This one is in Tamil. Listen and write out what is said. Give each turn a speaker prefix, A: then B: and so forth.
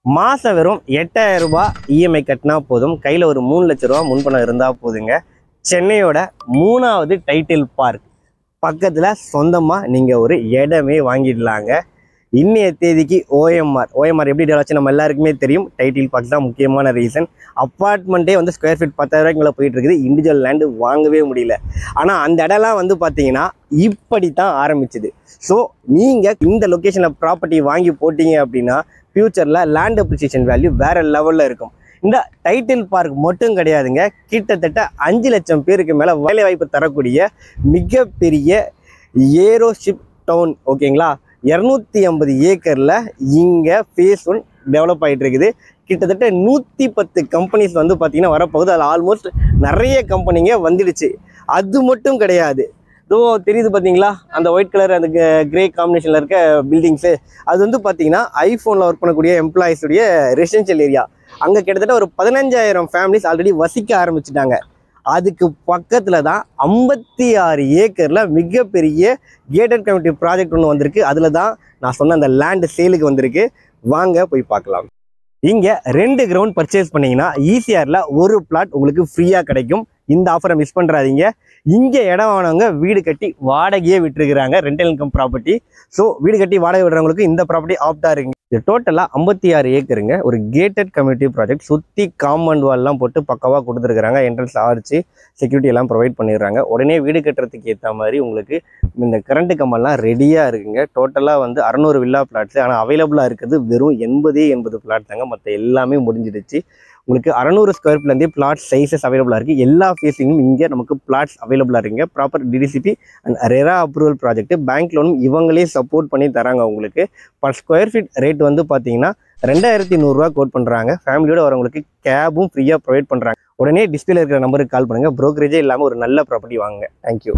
A: மாதம் வெறும் 8000 ரூபாய் இஎம்ஐ கட்டினா போதும். கையில் ஒரு 3 லட்ச ரூபா முன்பணம் இருந்தால் போதுங்க. சென்னையோட 3வது டைட்டில் பார்க் பக்கத்தில் சொந்தமாக நீங்கள் ஒரு இடமே வாங்கிடலாங்க. இன்னைய தேதிக்கு ஓஎம்ஆர் எப்படி டெவலப் நம்ம எல்லாருக்குமே தெரியும். டைட்டில் பார்க் தான் முக்கியமான ரீசன். அப்பார்ட்மெண்ட்டே வந்து ஸ்கொயர் ஃபீட் 10,000 ரூபாய்க்கு மேலே போயிட்டு இருக்குது. இண்டிவிஜுவல் லேண்டு வாங்கவே முடியல. ஆனால் அந்த இடம்லாம் வந்து பார்த்தீங்கன்னா இப்படி தான் ஆரம்பிச்சுது. ஸோ நீங்கள் இந்த லொக்கேஷனில் ப்ராப்பர்ட்டி வாங்கி போட்டீங்க அப்படின்னா ஃப்யூச்சரில் லேண்ட் அப்ரிசியேஷன் வேல்யூ வேறு லெவலில் இருக்கும். இந்த டைட்டில் பார்க் மட்டும் கிடையாதுங்க, கிட்டத்தட்ட 5 லட்சம் பேருக்கு மேலே வேலைவாய்ப்பு தரக்கூடிய மிகப்பெரிய ஏரோஷிப் டவுன். ஓகேங்களா, 250 ஏக்கரில் இங்கே ஃபேஸ் 1 டெவலப் ஆகிட்டு இருக்குது. கிட்டத்தட்ட 110 கம்பெனிஸ் வந்து பார்த்திங்கன்னா வரப்போகுது. அதில் ஆல்மோஸ்ட் நிறைய கம்பெனிங்க வந்துடுச்சு. அது மட்டும் கிடையாது, இதோ தெரியுது பார்த்தீங்களா அந்த ஒயிட் கலர் அந்த கிரே காம்பினேஷனில் இருக்க பில்டிங்ஸு, அது வந்து பார்த்தீங்கன்னா ஐஃபோனில் ஒர்க் பண்ணக்கூடிய எம்ப்ளாயிஸுடைய ரெசிடென்ஷியல் ஏரியா. அங்கே கிட்டத்தட்ட ஒரு 15,000 ஃபேமிலிஸ் ஆல்ரெடி வசிக்க ஆரம்பிச்சிட்டாங்க. அதுக்கு பக்கத்தில் தான் 56 ஏக்கரில் மிகப்பெரிய கேட்டட் கம்யூனிட்டி ப்ராஜெக்ட் ஒன்று வந்திருக்கு. அதில் தான் நான் சொன்ன அந்த லேண்டு சேலுக்கு வந்திருக்கு. வாங்க போய் பார்க்கலாம். இங்கே 2 கிரவுண்ட் பர்ச்சேஸ் பண்ணிங்கன்னா ஈசிஆரில் ஒரு பிளாட் உங்களுக்கு ஃப்ரீயாக கிடைக்கும். இந்த ஆஃபரை மிஸ் பண்ணுறாதீங்க. இங்கே இடம் வாங்கினவங்க வீடு கட்டி வாடகையே விட்டுருக்குறாங்க, ரெண்டல் இன்கம் ப்ராப்பர்ட்டி. ஸோ வீடு கட்டி வாடகை விடுறவங்களுக்கு இந்த ப்ராப்பர்ட்டி ஆப்டாக இருக்குங்க. இது டோட்டலாக 56 ஏக்கருங்க. ஒரு கேட்டட் கம்யூனிட்டி ப்ராஜெக்ட். சுற்றி காம்பவுண்ட் வால்லாம் போட்டு பக்கவாக கொடுத்துருக்குறாங்க. என்ட்ரன்ஸ் ஆர்ச்சு, செக்யூரிட்டி எல்லாம் ப்ரொவைட் பண்ணிடுறாங்க. உடனே வீடு கட்டுறதுக்கு ஏற்ற மாதிரி உங்களுக்கு இந்த கரண்ட் கம்பெல்லாம் ரெடியாக இருக்குங்க. டோட்டலாக வந்து 600 வில்லா பிளாட்ஸு. ஆனால் அவைலபிளாக இருக்குது வெறும் 80 பிளாட் தாங்க. மற்ற எல்லாமே முடிஞ்சிடுச்சு. உங்களுக்கு 600 ஸ்கொயர் ஃபீட்லேருந்தே பிளாட் சைஸஸ் அவைலபிளாக இருக்குது. எல்லா ஃபேஸிங்கும் இங்கே நமக்கு பிளாட்ஸ் அவைலபிளாக இருக்குங்க. Proper DTCP and RERA approval project. Bank லோனும் இவங்களே சப்போர்ட் பண்ணி தராங்க உங்களுக்கு. பர் ஸ்கொயர் ஃபீட் ரேட் வந்து பார்த்தீங்கன்னா 2100 ரூபா கோட் பண்ணுறாங்க. ஃபேமிலியோட வரவங்களுக்கு கேபும் ஃப்ரீயாக ப்ரொவைட் பண்ணுறாங்க. உடனே டிஸ்பிளே இருக்கிற நம்பருக்கு கால் பண்ணுங்கள். ப்ரோக்கரேஜே இல்லாமல் ஒரு நல்ல ப்ராப்பர்ட்டி வாங்குங்க. தேங்க்யூ.